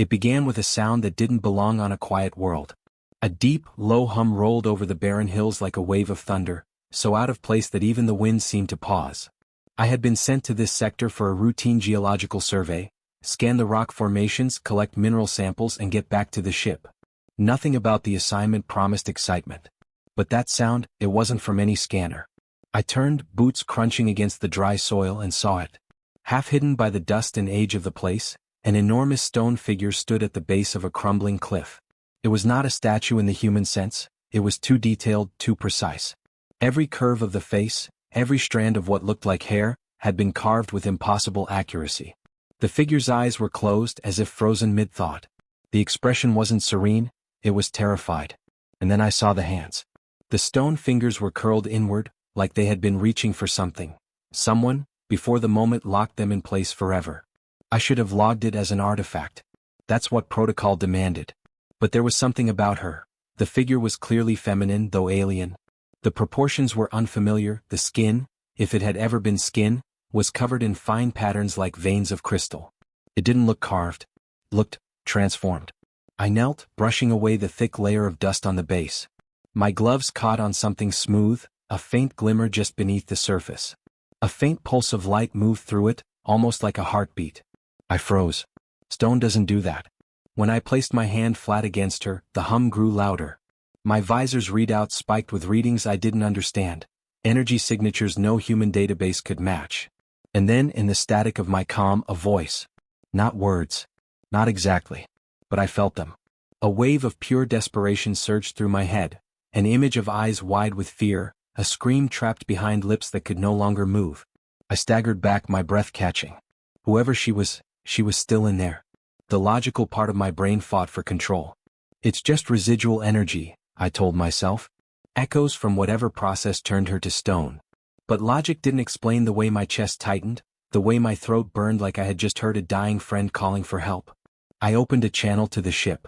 It began with a sound that didn't belong on a quiet world. A deep, low hum rolled over the barren hills like a wave of thunder, so out of place that even the wind seemed to pause. I had been sent to this sector for a routine geological survey, scan the rock formations, collect mineral samples and get back to the ship. Nothing about the assignment promised excitement. But that sound, it wasn't from any scanner. I turned, boots crunching against the dry soil, and saw it. Half hidden by the dust and age of the place, an enormous stone figure stood at the base of a crumbling cliff. It was not a statue in the human sense, it was too detailed, too precise. Every curve of the face, every strand of what looked like hair, had been carved with impossible accuracy. The figure's eyes were closed as if frozen mid-thought. The expression wasn't serene, it was terrified. And then I saw the hands. The stone fingers were curled inward, like they had been reaching for something. Someone, before the moment, locked them in place forever. I should have logged it as an artifact. That's what protocol demanded. But there was something about her. The figure was clearly feminine, though alien. The proportions were unfamiliar. The skin, if it had ever been skin, was covered in fine patterns like veins of crystal. It didn't look carved. It looked transformed. I knelt, brushing away the thick layer of dust on the base. My gloves caught on something smooth, a faint glimmer just beneath the surface. A faint pulse of light moved through it, almost like a heartbeat. I froze. Stone doesn't do that. When I placed my hand flat against her, the hum grew louder. My visor's readout spiked with readings I didn't understand. Energy signatures no human database could match. And then, in the static of my calm, a voice. Not words. Not exactly. But I felt them. A wave of pure desperation surged through my head. An image of eyes wide with fear, a scream trapped behind lips that could no longer move. I staggered back, my breath catching. Whoever she was still in there. The logical part of my brain fought for control. It's just residual energy, I told myself. Echoes from whatever process turned her to stone. But logic didn't explain the way my chest tightened, the way my throat burned like I had just heard a dying friend calling for help. I opened a channel to the ship.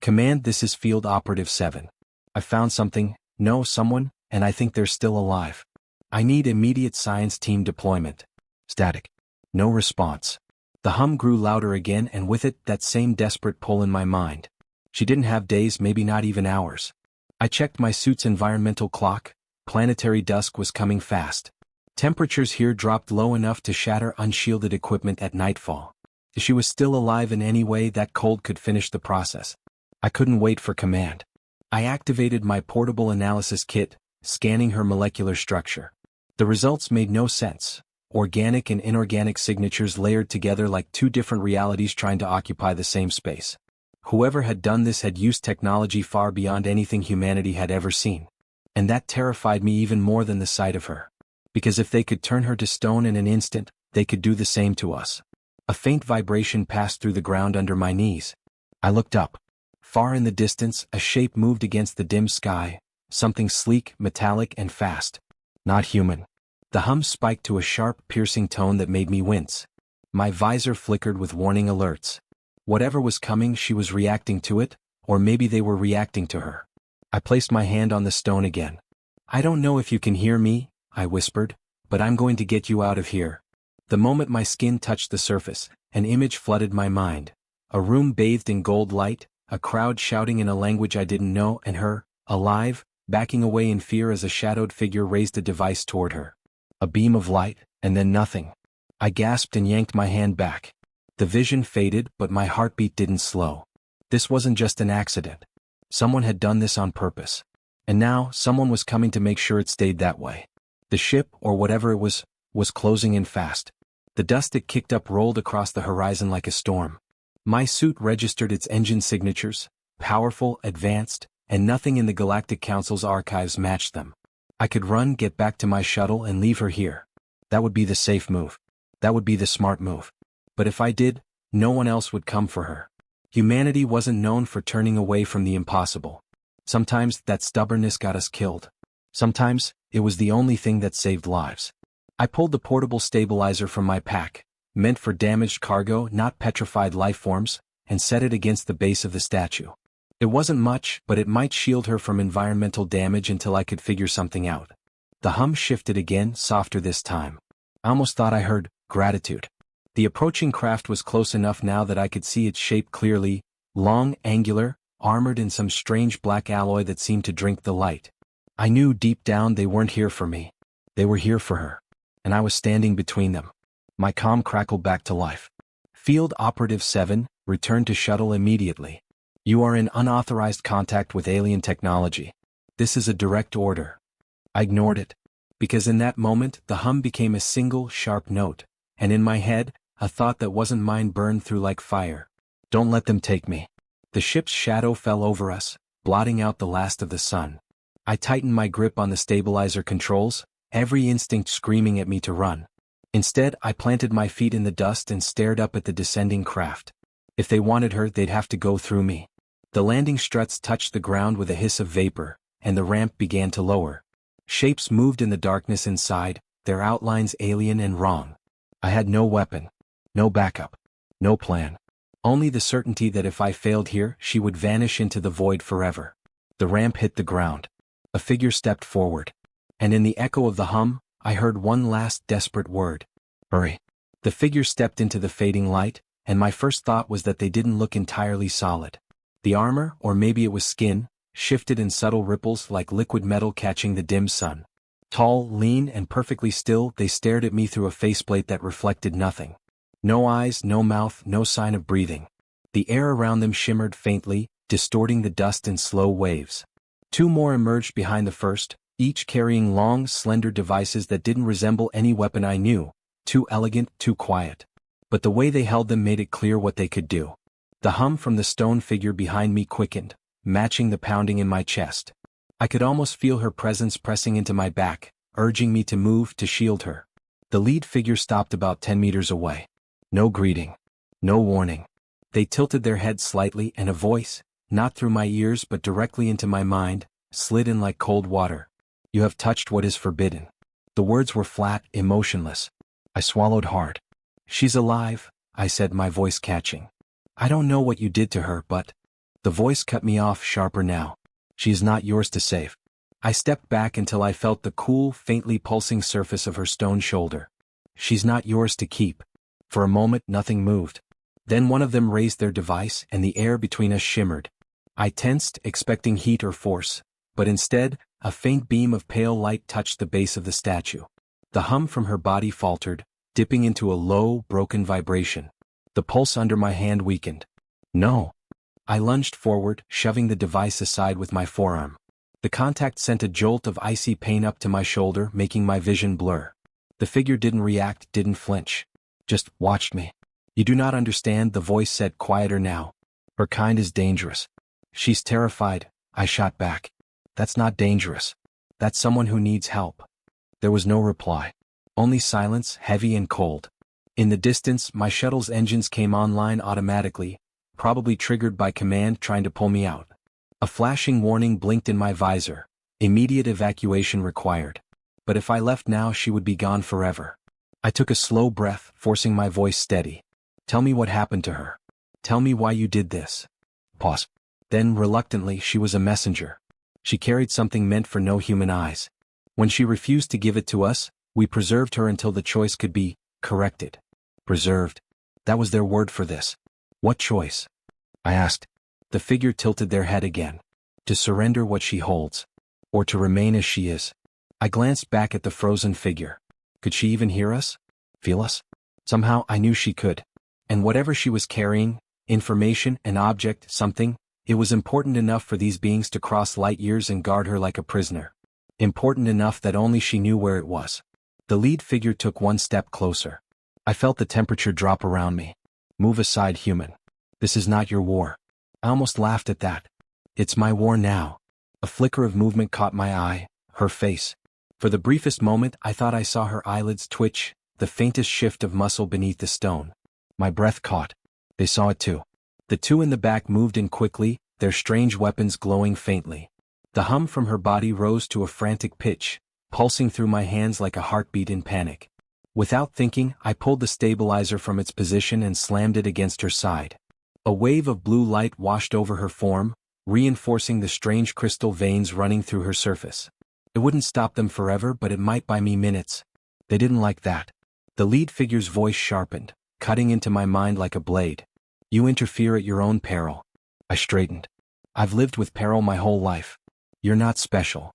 Command, this is Field Operative 7. I found something, someone, and I think they're still alive. I need immediate science team deployment. Static. No response. The hum grew louder again, and with it, that same desperate pull in my mind. She didn't have days, maybe not even hours. I checked my suit's environmental clock. Planetary dusk was coming fast. Temperatures here dropped low enough to shatter unshielded equipment at nightfall. If she was still alive in any way, that cold could finish the process. I couldn't wait for command. I activated my portable analysis kit, scanning her molecular structure. The results made no sense. Organic and inorganic signatures layered together like two different realities trying to occupy the same space. Whoever had done this had used technology far beyond anything humanity had ever seen. And that terrified me even more than the sight of her. Because if they could turn her to stone in an instant, they could do the same to us. A faint vibration passed through the ground under my knees. I looked up. Far in the distance, a shape moved against the dim sky, something sleek, metallic, and fast. Not human. The hum spiked to a sharp, piercing tone that made me wince. My visor flickered with warning alerts. Whatever was coming, she was reacting to it, or maybe they were reacting to her. I placed my hand on the stone again. I don't know if you can hear me, I whispered, but I'm going to get you out of here. The moment my skin touched the surface, an image flooded my mind. A room bathed in gold light, a crowd shouting in a language I didn't know, and her, alive, backing away in fear as a shadowed figure raised a device toward her. A beam of light, and then nothing. I gasped and yanked my hand back. The vision faded, but my heartbeat didn't slow. This wasn't just an accident. Someone had done this on purpose. And now, someone was coming to make sure it stayed that way. The ship, or whatever it was closing in fast. The dust it kicked up rolled across the horizon like a storm. My suit registered its engine signatures, powerful, advanced, and nothing in the Galactic Council's archives matched them. I could run, get back to my shuttle, and leave her here. That would be the safe move. That would be the smart move. But if I did, no one else would come for her. Humanity wasn't known for turning away from the impossible. Sometimes that stubbornness got us killed. Sometimes, it was the only thing that saved lives. I pulled the portable stabilizer from my pack, meant for damaged cargo, not petrified life forms, and set it against the base of the statue. It wasn't much, but it might shield her from environmental damage until I could figure something out. The hum shifted again, softer this time. I almost thought I heard gratitude. The approaching craft was close enough now that I could see its shape clearly, long, angular, armored in some strange black alloy that seemed to drink the light. I knew deep down they weren't here for me. They were here for her. And I was standing between them. My comm crackled back to life. Field Operative 7, return to shuttle immediately. You are in unauthorized contact with alien technology. This is a direct order. I ignored it. Because in that moment, the hum became a single, sharp note. And in my head, a thought that wasn't mine burned through like fire. Don't let them take me. The ship's shadow fell over us, blotting out the last of the sun. I tightened my grip on the stabilizer controls, every instinct screaming at me to run. Instead, I planted my feet in the dust and stared up at the descending craft. If they wanted her, they'd have to go through me. The landing struts touched the ground with a hiss of vapor, and the ramp began to lower. Shapes moved in the darkness inside, their outlines alien and wrong. I had no weapon, no backup, no plan. Only the certainty that if I failed here, she would vanish into the void forever. The ramp hit the ground. A figure stepped forward. And in the echo of the hum, I heard one last desperate word. Hurry. The figure stepped into the fading light, and my first thought was that they didn't look entirely solid. The armor, or maybe it was skin, shifted in subtle ripples like liquid metal catching the dim sun. Tall, lean, and perfectly still, they stared at me through a faceplate that reflected nothing. No eyes, no mouth, no sign of breathing. The air around them shimmered faintly, distorting the dust in slow waves. Two more emerged behind the first, each carrying long, slender devices that didn't resemble any weapon I knew, too elegant, too quiet. But the way they held them made it clear what they could do. The hum from the stone figure behind me quickened, matching the pounding in my chest. I could almost feel her presence pressing into my back, urging me to move to shield her. The lead figure stopped about 10 meters away. No greeting. No warning. They tilted their heads slightly and a voice, not through my ears but directly into my mind, slid in like cold water. You have touched what is forbidden. The words were flat, emotionless. I swallowed hard. She's alive, I said, my voice catching. I don't know what you did to her, but... The voice cut me off sharper now. She is not yours to save. I stepped back until I felt the cool, faintly pulsing surface of her stone shoulder. She's not yours to keep. For a moment, nothing moved. Then one of them raised their device and the air between us shimmered. I tensed, expecting heat or force, but instead, a faint beam of pale light touched the base of the statue. The hum from her body faltered, dipping into a low, broken vibration. The pulse under my hand weakened. No. I lunged forward, shoving the device aside with my forearm. The contact sent a jolt of icy pain up to my shoulder, making my vision blur. The figure didn't react, didn't flinch. Just watched me. You do not understand, the voice said, quieter now. Her kind is dangerous. She's terrified, I shot back. That's not dangerous. That's someone who needs help. There was no reply. Only silence, heavy and cold. In the distance, my shuttle's engines came online automatically, probably triggered by command trying to pull me out. A flashing warning blinked in my visor. Immediate evacuation required. But if I left now, she would be gone forever. I took a slow breath, forcing my voice steady. Tell me what happened to her. Tell me why you did this. Pause. Then, reluctantly, she was a messenger. She carried something meant for no human eyes. When she refused to give it to us, we preserved her until the choice could be corrected. Preserved. That was their word for this. What choice? I asked. The figure tilted their head again. To surrender what she holds. Or to remain as she is. I glanced back at the frozen figure. Could she even hear us? Feel us? Somehow I knew she could. And whatever she was carrying, information, an object, something, it was important enough for these beings to cross light years and guard her like a prisoner. Important enough that only she knew where it was. The lead figure took one step closer. I felt the temperature drop around me. Move aside, human. This is not your war. I almost laughed at that. It's my war now. A flicker of movement caught my eye, her face. For the briefest moment, I thought I saw her eyelids twitch, the faintest shift of muscle beneath the stone. My breath caught. They saw it too. The two in the back moved in quickly, their strange weapons glowing faintly. The hum from her body rose to a frantic pitch, pulsing through my hands like a heartbeat in panic. Without thinking, I pulled the stabilizer from its position and slammed it against her side. A wave of blue light washed over her form, reinforcing the strange crystal veins running through her surface. It wouldn't stop them forever, but it might buy me minutes. They didn't like that. The lead figure's voice sharpened. cutting into my mind like a blade. You interfere at your own peril. I straightened. I've lived with peril my whole life. You're not special.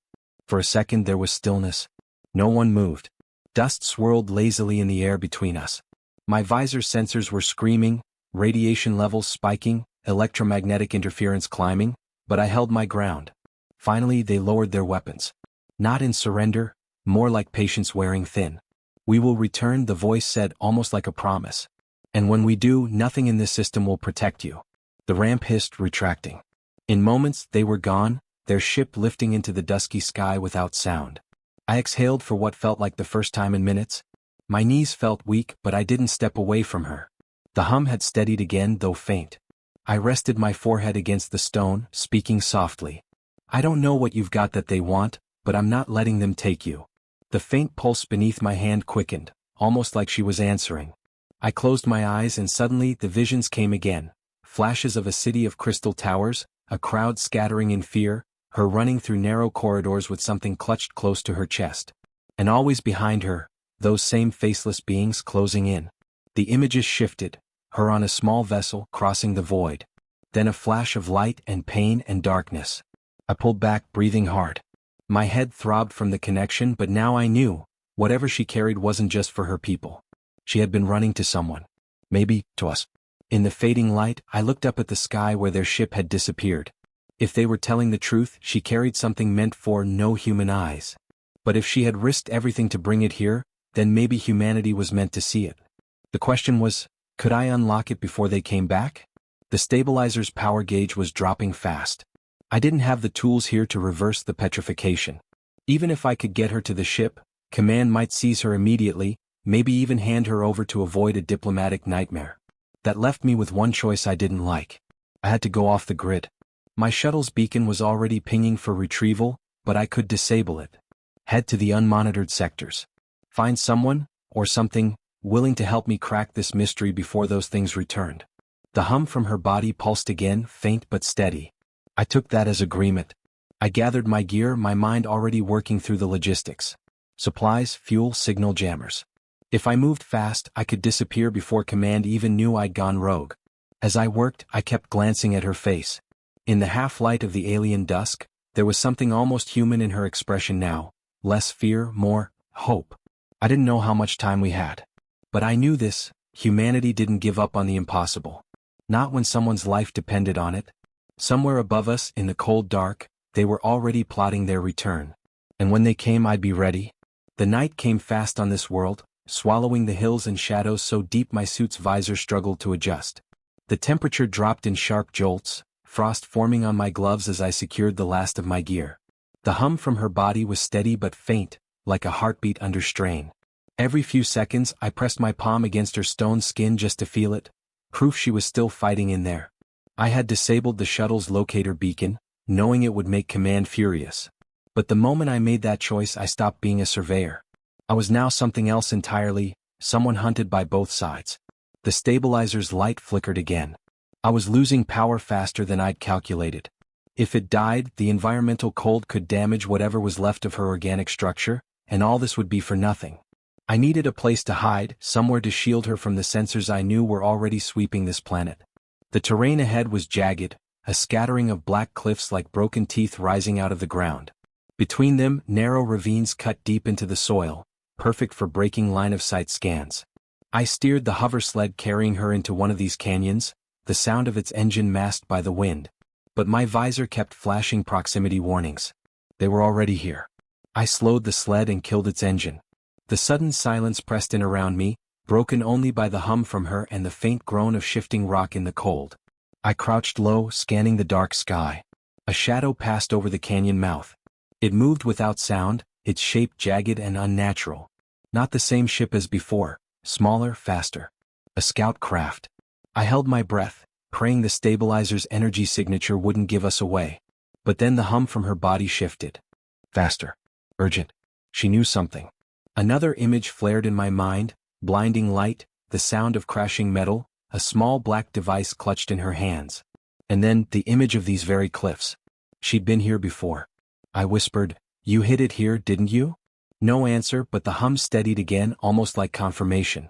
For a second there was stillness. No one moved. Dust swirled lazily in the air between us. My visor sensors were screaming, radiation levels spiking, electromagnetic interference climbing, but I held my ground. Finally they lowered their weapons. Not in surrender, more like patience wearing thin. We will return, the voice said, almost like a promise. And when we do, nothing in this system will protect you. The ramp hissed, retracting. In moments, they were gone, their ship lifting into the dusky sky without sound. I exhaled for what felt like the first time in minutes. My knees felt weak, but I didn't step away from her. The hum had steadied again, though faint. I rested my forehead against the stone, speaking softly. I don't know what you've got that they want, but I'm not letting them take you. The faint pulse beneath my hand quickened, almost like she was answering. I closed my eyes and suddenly the visions came again. Flashes of a city of crystal towers, a crowd scattering in fear, her running through narrow corridors with something clutched close to her chest. And always behind her, those same faceless beings closing in. The images shifted, her on a small vessel crossing the void. Then a flash of light and pain and darkness. I pulled back, breathing hard. My head throbbed from the connection, but now I knew, whatever she carried wasn't just for her people. She had been running to someone. Maybe, to us. In the fading light, I looked up at the sky where their ship had disappeared. If they were telling the truth, she carried something meant for no human eyes. But if she had risked everything to bring it here, then maybe humanity was meant to see it. The question was, could I unlock it before they came back? The stabilizer's power gauge was dropping fast. I didn't have the tools here to reverse the petrification. Even if I could get her to the ship, Command might seize her immediately, maybe even hand her over to avoid a diplomatic nightmare. That left me with one choice I didn't like. I had to go off the grid. My shuttle's beacon was already pinging for retrieval, but I could disable it. Head to the unmonitored sectors. Find someone, or something, willing to help me crack this mystery before those things returned. The hum from her body pulsed again, faint but steady. I took that as agreement. I gathered my gear, my mind already working through the logistics. Supplies, fuel, signal jammers. If I moved fast, I could disappear before Command even knew I'd gone rogue. As I worked, I kept glancing at her face. In the half-light of the alien dusk, there was something almost human in her expression now. Less fear, more hope. I didn't know how much time we had. But I knew this, humanity didn't give up on the impossible. Not when someone's life depended on it. Somewhere above us, in the cold dark, they were already plotting their return. And when they came, I'd be ready. The night came fast on this world, swallowing the hills and shadows so deep my suit's visor struggled to adjust. The temperature dropped in sharp jolts, frost forming on my gloves as I secured the last of my gear. The hum from her body was steady but faint, like a heartbeat under strain. Every few seconds, I pressed my palm against her stone skin just to feel it, proof she was still fighting in there. I had disabled the shuttle's locator beacon, knowing it would make Command furious. But the moment I made that choice, I stopped being a surveyor. I was now something else entirely, someone hunted by both sides. The stabilizer's light flickered again. I was losing power faster than I'd calculated. If it died, the environmental cold could damage whatever was left of her organic structure, and all this would be for nothing. I needed a place to hide, somewhere to shield her from the sensors I knew were already sweeping this planet. The terrain ahead was jagged, a scattering of black cliffs like broken teeth rising out of the ground. Between them, narrow ravines cut deep into the soil, perfect for breaking line-of-sight scans. I steered the hover sled carrying her into one of these canyons, the sound of its engine masked by the wind. But my visor kept flashing proximity warnings. They were already here. I slowed the sled and killed its engine. The sudden silence pressed in around me, broken only by the hum from her and the faint groan of shifting rock in the cold. I crouched low, scanning the dark sky. A shadow passed over the canyon mouth. It moved without sound, its shape jagged and unnatural. Not the same ship as before, smaller, faster. A scout craft. I held my breath, praying the stabilizer's energy signature wouldn't give us away. But then the hum from her body shifted. Faster. Urgent. She knew something. Another image flared in my mind, blinding light, the sound of crashing metal, a small black device clutched in her hands. And then, the image of these very cliffs. She'd been here before. I whispered, "You hit it here, didn't you?" No answer, but the hum steadied again, almost like confirmation.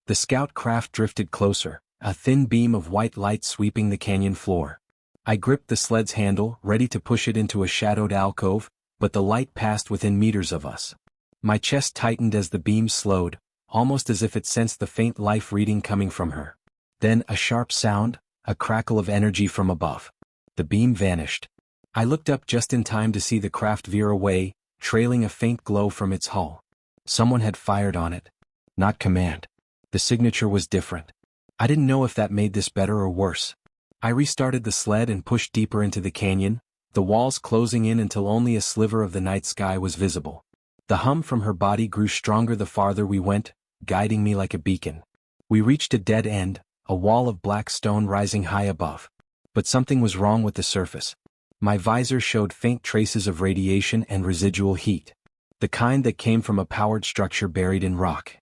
The scout craft drifted closer, a thin beam of white light sweeping the canyon floor. I gripped the sled's handle, ready to push it into a shadowed alcove, but the light passed within meters of us. My chest tightened as the beam slowed, almost as if it sensed the faint life reading coming from her. Then a sharp sound, a crackle of energy from above. The beam vanished. I looked up just in time to see the craft veer away, trailing a faint glow from its hull. Someone had fired on it. Not command. The signature was different. I didn't know if that made this better or worse. I restarted the sled and pushed deeper into the canyon, the walls closing in until only a sliver of the night sky was visible. The hum from her body grew stronger the farther we went, guiding me like a beacon. We reached a dead end, a wall of black stone rising high above. But something was wrong with the surface. My visor showed faint traces of radiation and residual heat. The kind that came from a powered structure buried in rock.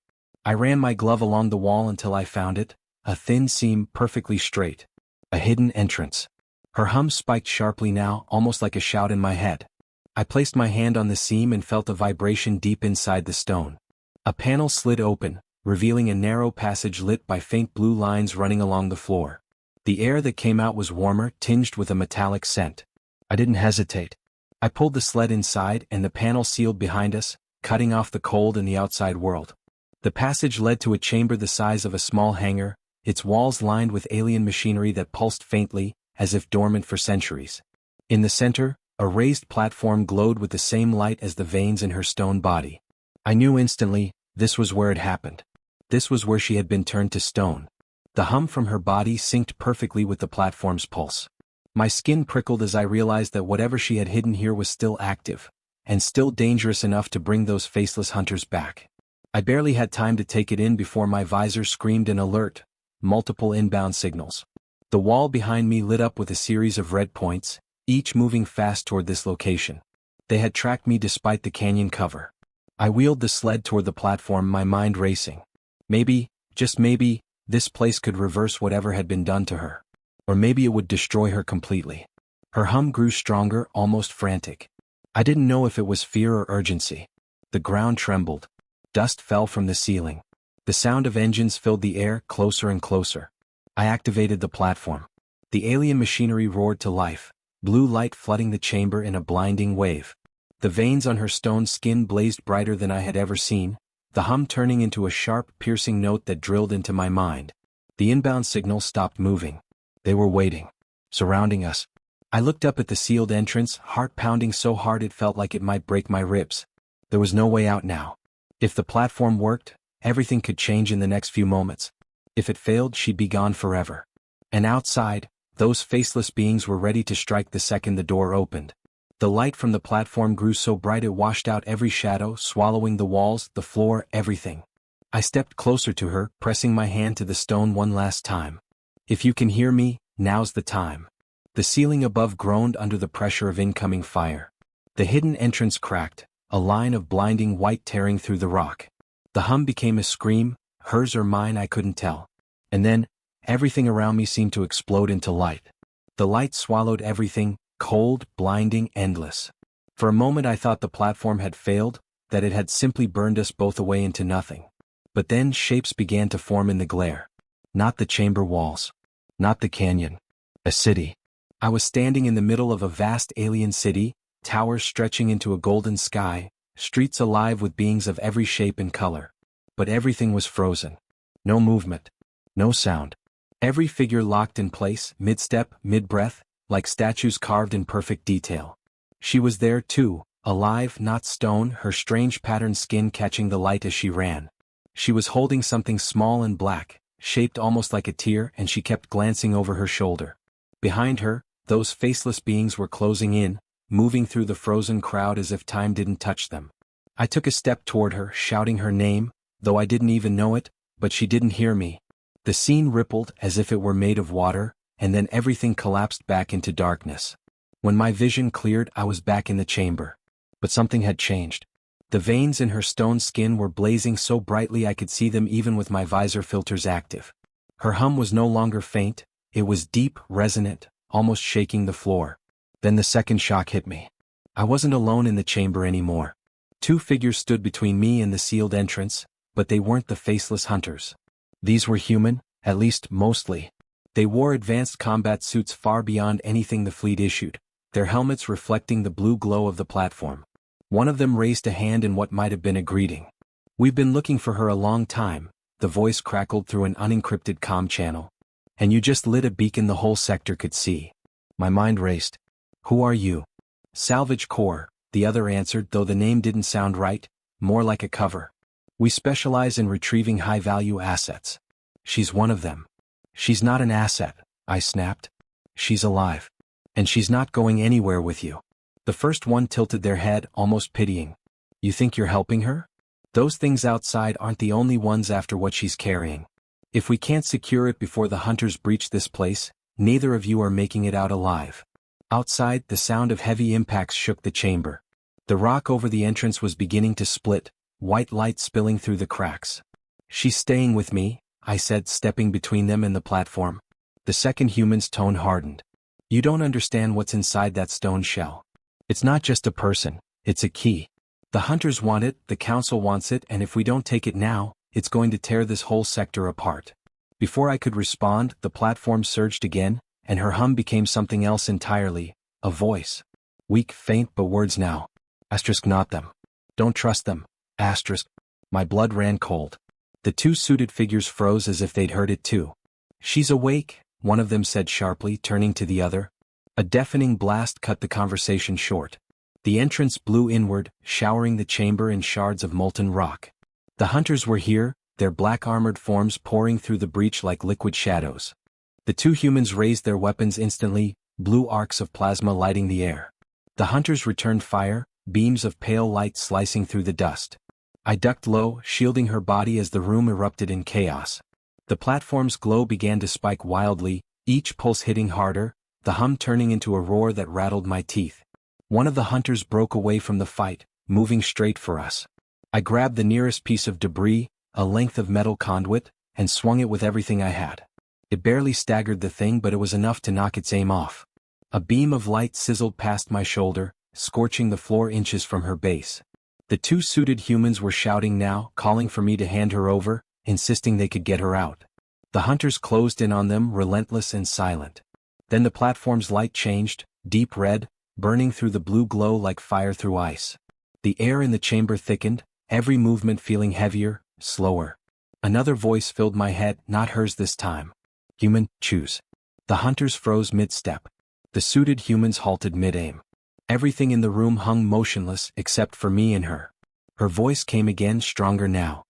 I ran my glove along the wall until I found it, a thin seam perfectly straight. A hidden entrance. Her hum spiked sharply now, almost like a shout in my head. I placed my hand on the seam and felt a vibration deep inside the stone. A panel slid open, revealing a narrow passage lit by faint blue lines running along the floor. The air that came out was warmer, tinged with a metallic scent. I didn't hesitate. I pulled the sled inside and the panel sealed behind us, cutting off the cold and the outside world. The passage led to a chamber the size of a small hangar, its walls lined with alien machinery that pulsed faintly, as if dormant for centuries. In the center, a raised platform glowed with the same light as the veins in her stone body. I knew instantly, this was where it happened. This was where she had been turned to stone. The hum from her body synced perfectly with the platform's pulse. My skin prickled as I realized that whatever she had hidden here was still active, and still dangerous enough to bring those faceless hunters back. I barely had time to take it in before my visor screamed an alert. Multiple inbound signals. The wall behind me lit up with a series of red points, each moving fast toward this location. They had tracked me despite the canyon cover. I wheeled the sled toward the platform, my mind racing. Maybe, just maybe, this place could reverse whatever had been done to her. Or maybe it would destroy her completely. Her hum grew stronger, almost frantic. I didn't know if it was fear or urgency. The ground trembled. Dust fell from the ceiling. The sound of engines filled the air, closer and closer. I activated the platform. The alien machinery roared to life, blue light flooding the chamber in a blinding wave. The veins on her stone skin blazed brighter than I had ever seen, the hum turning into a sharp, piercing note that drilled into my mind. The inbound signal stopped moving. They were waiting. Surrounding us. I looked up at the sealed entrance, heart pounding so hard it felt like it might break my ribs. There was no way out now. If the platform worked, everything could change in the next few moments. If it failed, she'd be gone forever. And outside, those faceless beings were ready to strike the second the door opened. The light from the platform grew so bright it washed out every shadow, swallowing the walls, the floor, everything. I stepped closer to her, pressing my hand to the stone one last time. If you can hear me, now's the time. The ceiling above groaned under the pressure of incoming fire. The hidden entrance cracked, a line of blinding white tearing through the rock. The hum became a scream, hers or mine I couldn't tell. And then, everything around me seemed to explode into light. The light swallowed everything, cold, blinding, endless. For a moment I thought the platform had failed, that it had simply burned us both away into nothing. But then shapes began to form in the glare. Not the chamber walls. Not the canyon. A city. I was standing in the middle of a vast alien city, towers stretching into a golden sky, streets alive with beings of every shape and color. But everything was frozen. No movement. No sound. Every figure locked in place, mid-step, mid-breath, like statues carved in perfect detail. She was there too, alive, not stone, her strange patterned skin catching the light as she ran. She was holding something small and black, shaped almost like a tear, and she kept glancing over her shoulder. Behind her, those faceless beings were closing in, moving through the frozen crowd as if time didn't touch them. I took a step toward her, shouting her name, though I didn't even know it, but she didn't hear me. The scene rippled as if it were made of water, and then everything collapsed back into darkness. When my vision cleared, I was back in the chamber. But something had changed. The veins in her stone skin were blazing so brightly I could see them even with my visor filters active. Her hum was no longer faint, it was deep, resonant, almost shaking the floor. Then the second shock hit me. I wasn't alone in the chamber anymore. Two figures stood between me and the sealed entrance, but they weren't the faceless hunters. These were human, at least mostly. They wore advanced combat suits far beyond anything the fleet issued, their helmets reflecting the blue glow of the platform. One of them raised a hand in what might have been a greeting. "We've been looking for her a long time," the voice crackled through an unencrypted comm channel. "And you just lit a beacon the whole sector could see." My mind raced. "Who are you?" "Salvage Corps," the other answered, though the name didn't sound right, more like a cover. "We specialize in retrieving high-value assets." "She's one of them." "She's not an asset," I snapped. "She's alive. And she's not going anywhere with you." The first one tilted their head, almost pitying. "You think you're helping her? Those things outside aren't the only ones after what she's carrying. If we can't secure it before the hunters breach this place, neither of you are making it out alive." Outside, the sound of heavy impacts shook the chamber. The rock over the entrance was beginning to split, white light spilling through the cracks. "She's staying with me," I said, stepping between them and the platform. The second human's tone hardened. "You don't understand what's inside that stone shell. It's not just a person, it's a key. The hunters want it, the council wants it, and if we don't take it now, it's going to tear this whole sector apart." Before I could respond, the platform surged again, and her hum became something else entirely, a voice. Weak, faint, but words now. Not them. Don't trust them. My blood ran cold. The two suited figures froze as if they'd heard it too. "She's awake," one of them said sharply, turning to the other. A deafening blast cut the conversation short. The entrance blew inward, showering the chamber in shards of molten rock. The hunters were here, their black-armored forms pouring through the breach like liquid shadows. The two humans raised their weapons instantly, blue arcs of plasma lighting the air. The hunters returned fire, beams of pale light slicing through the dust. I ducked low, shielding her body as the room erupted in chaos. The platform's glow began to spike wildly, each pulse hitting harder, the hum turning into a roar that rattled my teeth. One of the hunters broke away from the fight, moving straight for us. I grabbed the nearest piece of debris, a length of metal conduit, and swung it with everything I had. It barely staggered the thing, but it was enough to knock its aim off. A beam of light sizzled past my shoulder, scorching the floor inches from her base. The two suited humans were shouting now, calling for me to hand her over, insisting they could get her out. The hunters closed in on them, relentless and silent. Then the platform's light changed, deep red, burning through the blue glow like fire through ice. The air in the chamber thickened, every movement feeling heavier, slower. Another voice filled my head, not hers this time. "Human, choose." The hunters froze mid-step. The suited humans halted mid-aim. Everything in the room hung motionless except for me and her. Her voice came again, stronger now.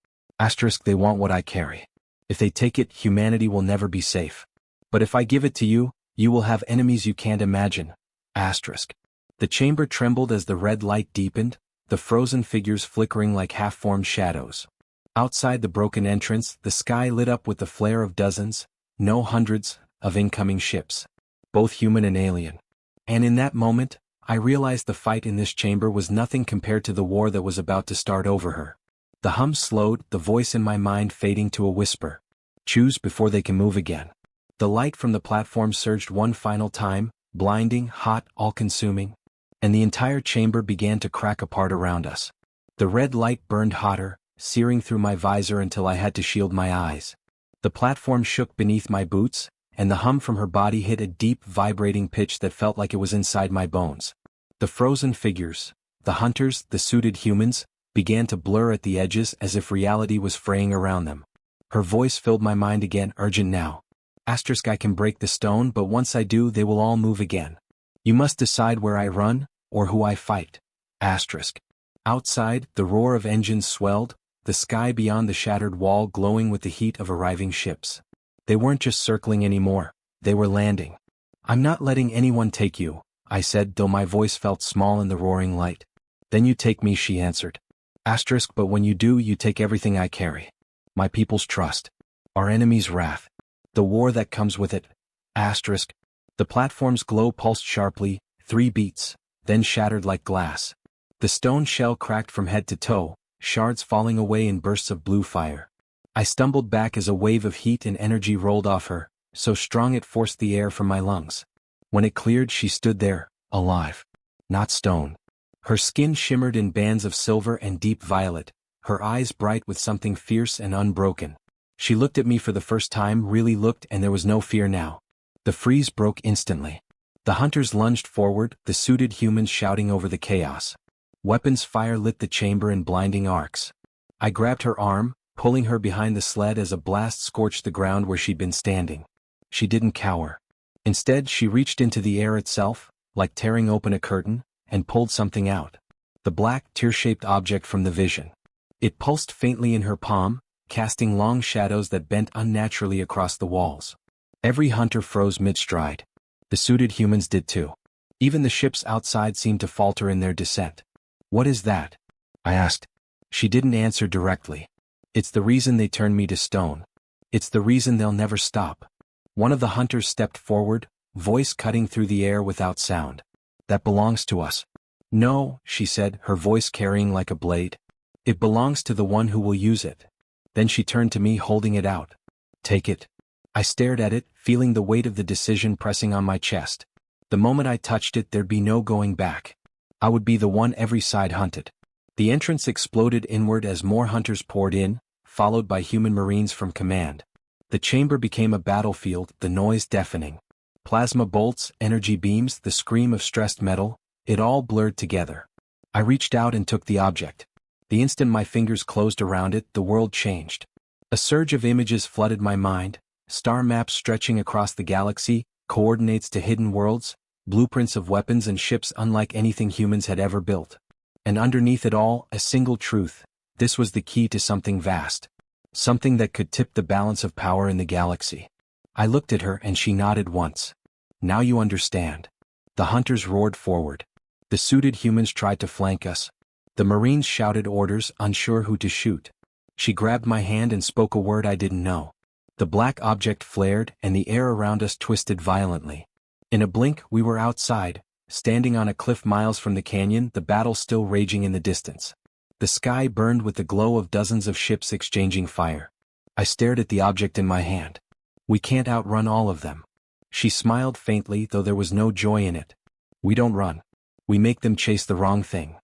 They want what I carry. If they take it, humanity will never be safe. But if I give it to you, you will have enemies you can't imagine. The chamber trembled as the red light deepened, the frozen figures flickering like half-formed shadows. Outside the broken entrance, the sky lit up with the flare of dozens, no hundreds, of incoming ships. Both human and alien. And in that moment, I realized the fight in this chamber was nothing compared to the war that was about to start over her. The hum slowed, the voice in my mind fading to a whisper. "Choose before they can move again." The light from the platform surged one final time, blinding, hot, all-consuming. And the entire chamber began to crack apart around us. The red light burned hotter, searing through my visor until I had to shield my eyes. The platform shook beneath my boots, and the hum from her body hit a deep, vibrating pitch that felt like it was inside my bones. The frozen figures, the hunters, the suited humans, began to blur at the edges as if reality was fraying around them. Her voice filled my mind again, urgent now. I can break the stone, but once I do, they will all move again. You must decide where I run, or who I fight. Outside, the roar of engines swelled, the sky beyond the shattered wall glowing with the heat of arriving ships. They weren't just circling anymore, they were landing. "I'm not letting anyone take you," I said, though my voice felt small in the roaring light. "Then you take me," she answered. But when you do, you take everything I carry. My people's trust. Our enemy's wrath. The war that comes with it. The platform's glow pulsed sharply, 3 beats, then shattered like glass. The stone shell cracked from head to toe, shards falling away in bursts of blue fire. I stumbled back as a wave of heat and energy rolled off her, so strong it forced the air from my lungs. When it cleared, she stood there, alive. Not stone. Her skin shimmered in bands of silver and deep violet, her eyes bright with something fierce and unbroken. She looked at me for the first time, really looked, and there was no fear now. The freeze broke instantly. The hunters lunged forward, the suited humans shouting over the chaos. Weapons fire lit the chamber in blinding arcs. I grabbed her arm, pulling her behind the sled as a blast scorched the ground where she'd been standing. She didn't cower. Instead, she reached into the air itself, like tearing open a curtain, and pulled something out. The black, tear-shaped object from the vision. It pulsed faintly in her palm, casting long shadows that bent unnaturally across the walls. Every hunter froze mid-stride. The suited humans did too. Even the ships outside seemed to falter in their descent. "What is that?" I asked. She didn't answer directly. "It's the reason they turned me to stone. It's the reason they'll never stop." One of the hunters stepped forward, voice cutting through the air without sound. "That belongs to us." "No," she said, her voice carrying like a blade. "It belongs to the one who will use it." Then she turned to me, holding it out. "Take it." I stared at it, feeling the weight of the decision pressing on my chest. The moment I touched it, there'd be no going back. I would be the one every side hunted. The entrance exploded inward as more hunters poured in, followed by human marines from command. The chamber became a battlefield, the noise deafening. Plasma bolts, energy beams, the scream of stressed metal, it all blurred together. I reached out and took the object. The instant my fingers closed around it, the world changed. A surge of images flooded my mind, star maps stretching across the galaxy, coordinates to hidden worlds, blueprints of weapons and ships unlike anything humans had ever built. And underneath it all, a single truth: this was the key to something vast. Something that could tip the balance of power in the galaxy. I looked at her and she nodded once. "Now you understand." The hunters roared forward. The suited humans tried to flank us. The marines shouted orders, unsure who to shoot. She grabbed my hand and spoke a word I didn't know. The black object flared, and the air around us twisted violently. In a blink, we were outside, standing on a cliff miles from the canyon, the battle still raging in the distance. The sky burned with the glow of dozens of ships exchanging fire. I stared at the object in my hand. "We can't outrun all of them." She smiled faintly, though there was no joy in it. "We don't run. We make them chase the wrong thing."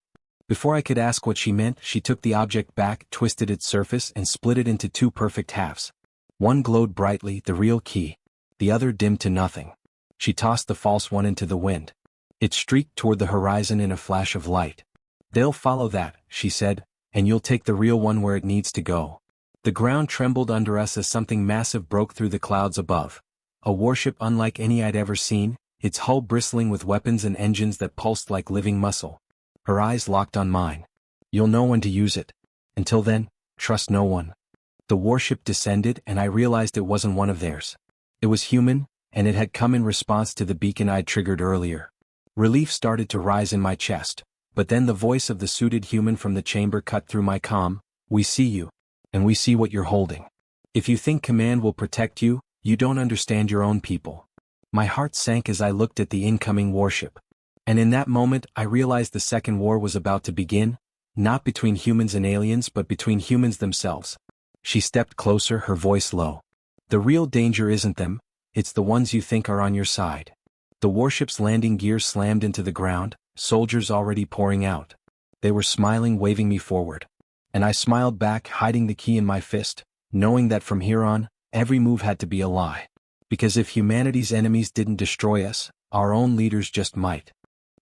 Before I could ask what she meant, she took the object back, twisted its surface, and split it into two perfect halves. One glowed brightly, the real key. The other dimmed to nothing. She tossed the false one into the wind. It streaked toward the horizon in a flash of light. "They'll follow that," she said, "and you'll take the real one where it needs to go." The ground trembled under us as something massive broke through the clouds above. A warship unlike any I'd ever seen, its hull bristling with weapons and engines that pulsed like living muscle. Her eyes locked on mine. "You'll know when to use it. Until then, trust no one." The warship descended, and I realized it wasn't one of theirs. It was human, and it had come in response to the beacon I'd triggered earlier. Relief started to rise in my chest, but then the voice of the suited human from the chamber cut through my calm. "We see you, and we see what you're holding. If you think command will protect you, you don't understand your own people." My heart sank as I looked at the incoming warship. And in that moment, I realized the second war was about to begin, not between humans and aliens but between humans themselves. She stepped closer, her voice low. "The real danger isn't them, it's the ones you think are on your side." The warship's landing gear slammed into the ground, soldiers already pouring out. They were smiling, waving me forward. And I smiled back, hiding the key in my fist, knowing that from here on, every move had to be a lie. Because if humanity's enemies didn't destroy us, our own leaders just might.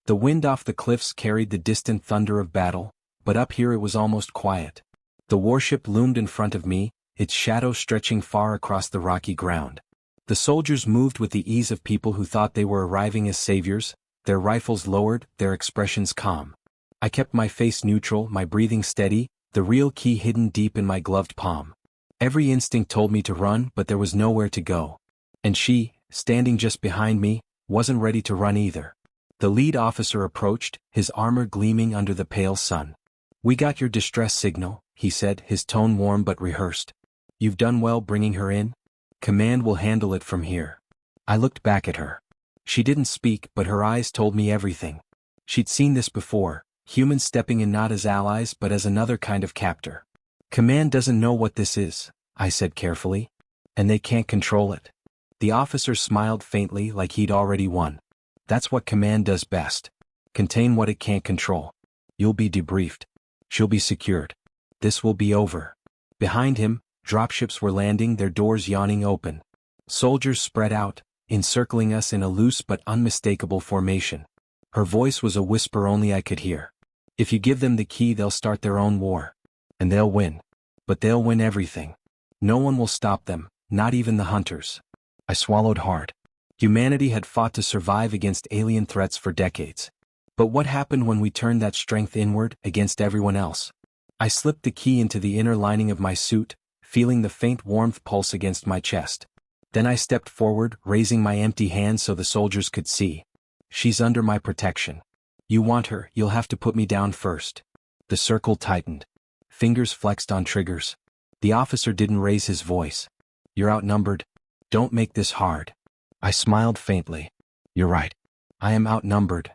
The wind off the cliffs carried the distant thunder of battle, but up here it was almost quiet. The warship loomed in front of me, its shadow stretching far across the rocky ground. The soldiers moved with the ease of people who thought they were arriving as saviors, their rifles lowered, their expressions calm. I kept my face neutral, my breathing steady, the real key hidden deep in my gloved palm. Every instinct told me to run, but there was nowhere to go. And she, standing just behind me, wasn't ready to run either. The lead officer approached, his armor gleaming under the pale sun. "We got your distress signal," he said, his tone warm but rehearsed. "You've done well bringing her in. Command will handle it from here." I looked back at her. She didn't speak, but her eyes told me everything. She'd seen this before, humans stepping in not as allies but as another kind of captor. "Command doesn't know what this is," I said carefully. "And they can't control it." The officer smiled faintly, like he'd already won. "That's what command does best. Contain what it can't control. You'll be debriefed. She'll be secured. This will be over." Behind him, Dropships were landing, their doors yawning open. Soldiers spread out, encircling us in a loose but unmistakable formation. Her voice was a whisper only I could hear. If you give them the key, they'll start their own war. And they'll win. But they'll win everything. No one will stop them, not even the hunters. I swallowed hard. Humanity had fought to survive against alien threats for decades. But what happened when we turned that strength inward, against everyone else? I slipped the key into the inner lining of my suit, feeling the faint warmth pulse against my chest. Then I stepped forward, raising my empty hand so the soldiers could see. She's under my protection. You want her, you'll have to put me down first. The circle tightened. Fingers flexed on triggers. The officer didn't raise his voice. You're outnumbered. Don't make this hard. I smiled faintly. You're right. I am outnumbered.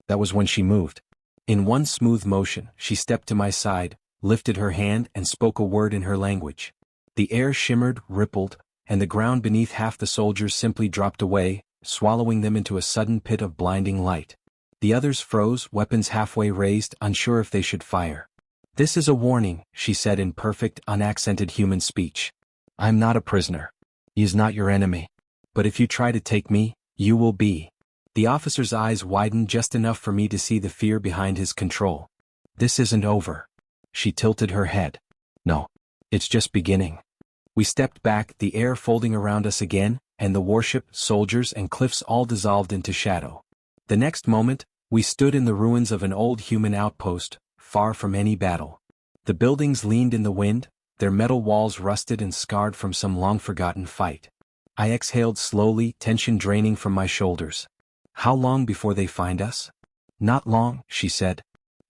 That was when she moved. In one smooth motion, she stepped to my side, lifted her hand and spoke a word in her language. The air shimmered, rippled, and the ground beneath half the soldiers simply dropped away, swallowing them into a sudden pit of blinding light. The others froze, weapons halfway raised, unsure if they should fire. This is a warning, she said in perfect, unaccented human speech. I'm not a prisoner. He is not your enemy. But if you try to take me, you will be. The officer's eyes widened just enough for me to see the fear behind his control. This isn't over. She tilted her head. No. It's just beginning. We stepped back, the air folding around us again, and the warship, soldiers, and cliffs all dissolved into shadow. The next moment, we stood in the ruins of an old human outpost, far from any battle. The buildings leaned in the wind, their metal walls rusted and scarred from some long-forgotten fight. I exhaled slowly, tension draining from my shoulders. How long before they find us? Not long, she said.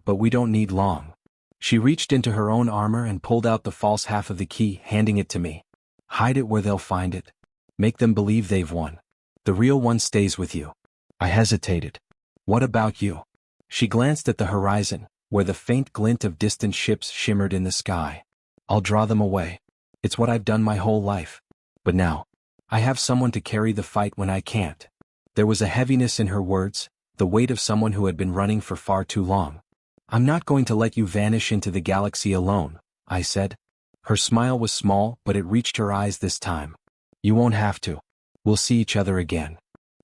But we don't need long. She reached into her own armor and pulled out the false half of the key, handing it to me. Hide it where they'll find it. Make them believe they've won. The real one stays with you. I hesitated. What about you? She glanced at the horizon, where the faint glint of distant ships shimmered in the sky. I'll draw them away. It's what I've done my whole life. But now, I have someone to carry the fight when I can't. There was a heaviness in her words, the weight of someone who had been running for far too long. I'm not going to let you vanish into the galaxy alone, I said. Her smile was small, but it reached her eyes this time. You won't have to. We'll see each other again.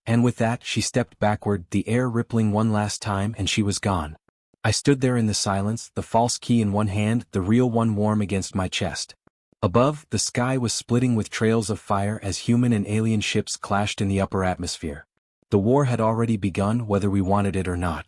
And with that, she stepped backward, the air rippling one last time, and she was gone. I stood there in the silence, the false key in one hand, the real one warm against my chest. Above, the sky was splitting with trails of fire as human and alien ships clashed in the upper atmosphere. The war had already begun, whether we wanted it or not.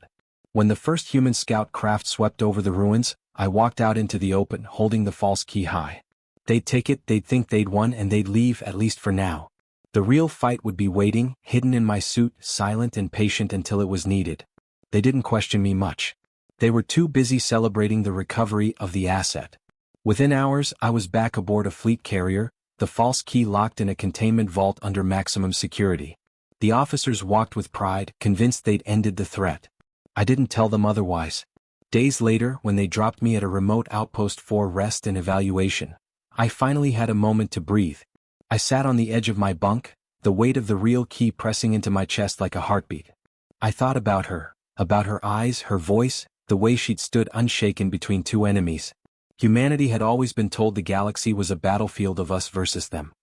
When the first human scout craft swept over the ruins, I walked out into the open, holding the false key high. They'd take it, they'd think they'd won, and they'd leave, at least for now. The real fight would be waiting, hidden in my suit, silent and patient until it was needed. They didn't question me much. They were too busy celebrating the recovery of the asset. Within hours, I was back aboard a fleet carrier, the false key locked in a containment vault under maximum security. The officers walked with pride, convinced they'd ended the threat. I didn't tell them otherwise. Days later, when they dropped me at a remote outpost for rest and evaluation, I finally had a moment to breathe. I sat on the edge of my bunk, the weight of the real key pressing into my chest like a heartbeat. I thought about her eyes, her voice, the way she'd stood unshaken between two enemies. Humanity had always been told the galaxy was a battlefield of us versus them.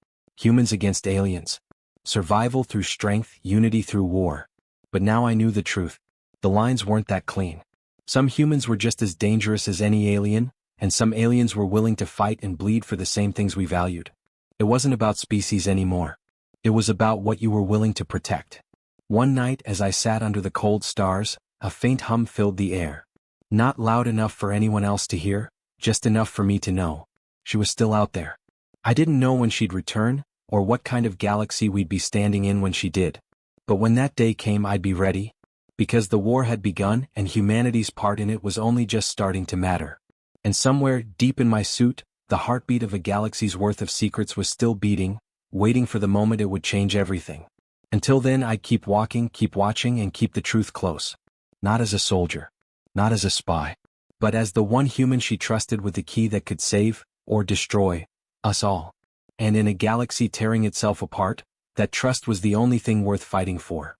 Humans against aliens. Survival through strength, unity through war. But now I knew the truth. The lines weren't that clean. Some humans were just as dangerous as any alien, and some aliens were willing to fight and bleed for the same things we valued. It wasn't about species anymore. It was about what you were willing to protect. One night, as I sat under the cold stars, a faint hum filled the air. Not loud enough for anyone else to hear, just enough for me to know. She was still out there. I didn't know when she'd return, or what kind of galaxy we'd be standing in when she did. But when that day came, I'd be ready. Because the war had begun and humanity's part in it was only just starting to matter. And somewhere, deep in my suit, the heartbeat of a galaxy's worth of secrets was still beating, waiting for the moment it would change everything. Until then, I'd keep walking, keep watching, and keep the truth close. Not as a soldier. Not as a spy. But as the one human she trusted with the key that could save, or destroy, us all. And in a galaxy tearing itself apart, that trust was the only thing worth fighting for.